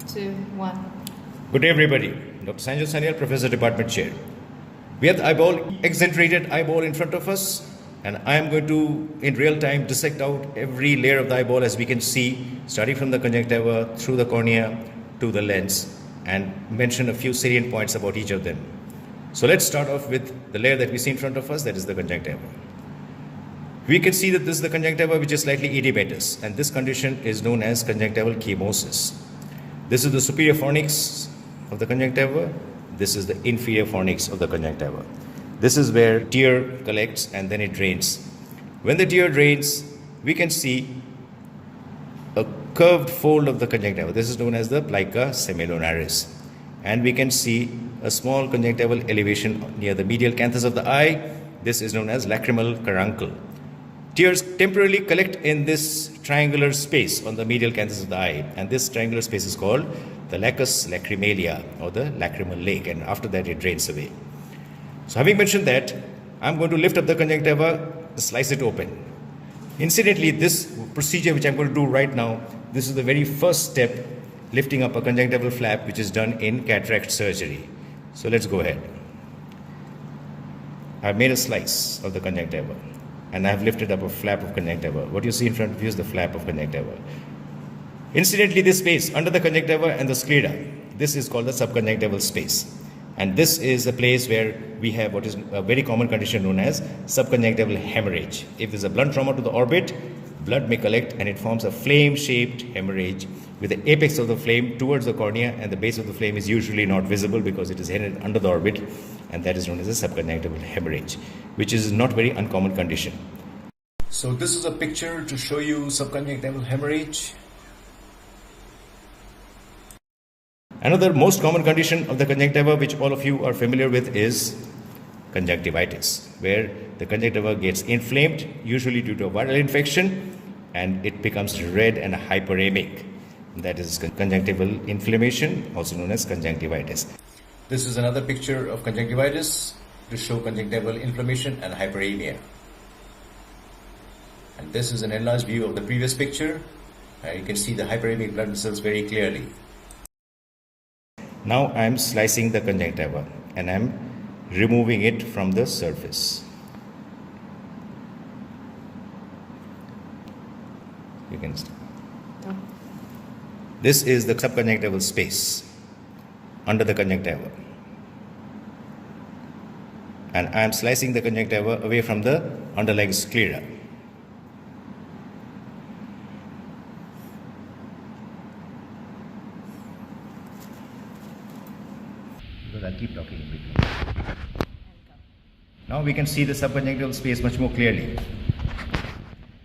2, 1. Good day, everybody. Dr. Sanjay Sanyal, Professor, Department Chair. We have the eyeball, exaggerated eyeball in front of us, and I am going to, in real time, dissect out every layer of the eyeball as we can see, starting from the conjunctiva, through the cornea, to the lens, and mention a few salient points about each of them. So let's start off with the layer that we see in front of us, that is the conjunctiva. We can see that this is the conjunctiva which is slightly edematous, and this condition is known as conjunctival chemosis. This is the superior fornix of the conjunctiva. This is the inferior fornix of the conjunctiva. This is where tear collects and then it drains. When the tear drains, we can see a curved fold of the conjunctiva. This is known as the plica semilunaris. And we can see a small conjunctival elevation near the medial canthus of the eye. This is known as lacrimal caruncle. Tears temporarily collect in this triangular space on the medial canthus of the eye, and this triangular space is called the lacus lacrimalia, or the lacrimal lake, and after that it drains away. So having mentioned that, I'm going to lift up the conjunctiva, slice it open. Incidentally, this procedure which I'm going to do right now, this is the very first step, lifting up a conjunctival flap, which is done in cataract surgery. So let's go ahead. I've made a slice of the conjunctiva, and I have lifted up a flap of conjunctiva. What you see in front of you is the flap of conjunctiva. Incidentally, this space under the conjunctiva and the sclera, this is called the subconjunctival space. And this is a place where we have what is a very common condition known as subconjunctival hemorrhage. If there's a blunt trauma to the orbit, blood may collect and it forms a flame-shaped hemorrhage with the apex of the flame towards the cornea, and the base of the flame is usually not visible because it is hidden under the orbit, and that is known as a subconjunctival hemorrhage, which is not very uncommon condition. So this is a picture to show you subconjunctival hemorrhage. Another most common condition of the conjunctiva, which all of you are familiar with, is conjunctivitis, where the conjunctiva gets inflamed, usually due to a viral infection, and it becomes red and hyperemic. That is conjunctival inflammation, also known as conjunctivitis. This is another picture of conjunctivitis to show conjunctival inflammation and hyperemia. And this is an enlarged view of the previous picture. You can see the hyperemic blood vessels very clearly. Now I am slicing the conjunctiva and I am removing it from the surface. You can see. This is the subconjunctival space under the conjunctiva. And I am slicing the conjunctiva away from the underlying sclera. Because I'll keep talking in between. Now we can see the subconjunctival space much more clearly.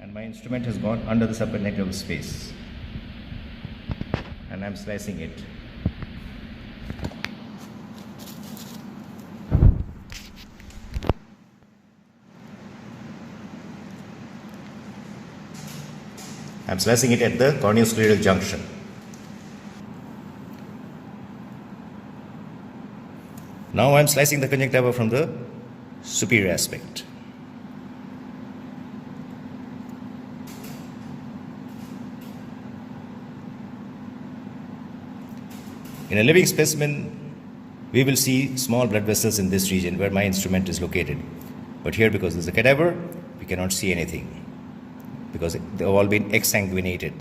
And my instrument has gone under the subconjunctival space. And I'm slicing it. I'm slicing it at the corneoscleral junction. Now I'm slicing the conjunctiva from the superior aspect. In a living specimen, we will see small blood vessels in this region where my instrument is located. But here, because there's a cadaver, we cannot see anything because they've all been exsanguinated.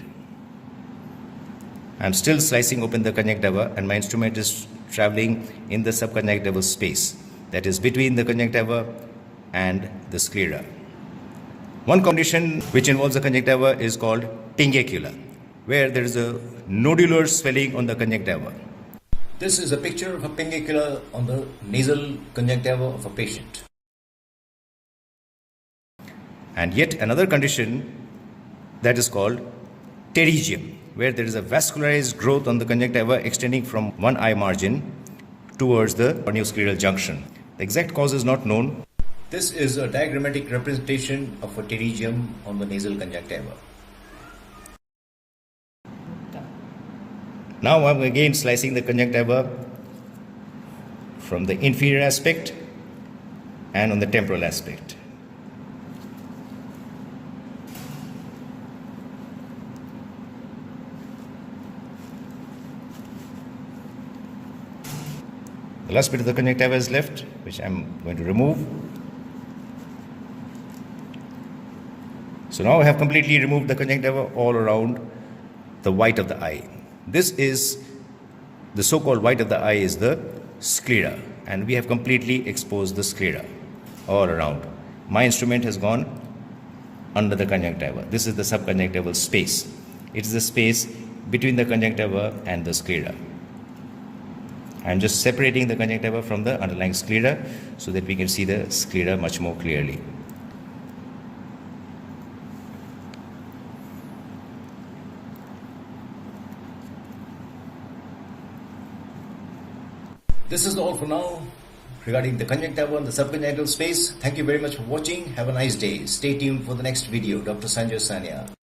I'm still slicing open the conjunctiva, and my instrument is traveling in the subconjunctival space, that is between the conjunctiva and the sclera. One condition which involves the conjunctiva is called pingacula, where there is a nodular swelling on the conjunctiva. This is a picture of a pingacula on the nasal conjunctiva of a patient. And yet another condition that is called pterygium, where there is a vascularized growth on the conjunctiva extending from one eye margin towards the corneoscleral junction. The exact cause is not known. This is a diagrammatic representation of a pterygium on the nasal conjunctiva. Now I'm again slicing the conjunctiva from the inferior aspect and on the temporal aspect. The last bit of the conjunctiva is left, which I'm going to remove. So now I have completely removed the conjunctiva all around the white of the eye. This is the so-called white of the eye is the sclera, and we have completely exposed the sclera all around. My instrument has gone under the conjunctiva. This is the subconjunctival space. It is the space between the conjunctiva and the sclera. I am just separating the conjunctiva from the underlying sclera so that we can see the sclera much more clearly. This is all for now regarding the conjunctiva and the subconjunctival space. Thank you very much for watching. Have a nice day. Stay tuned for the next video. Dr. Sanjay Sania.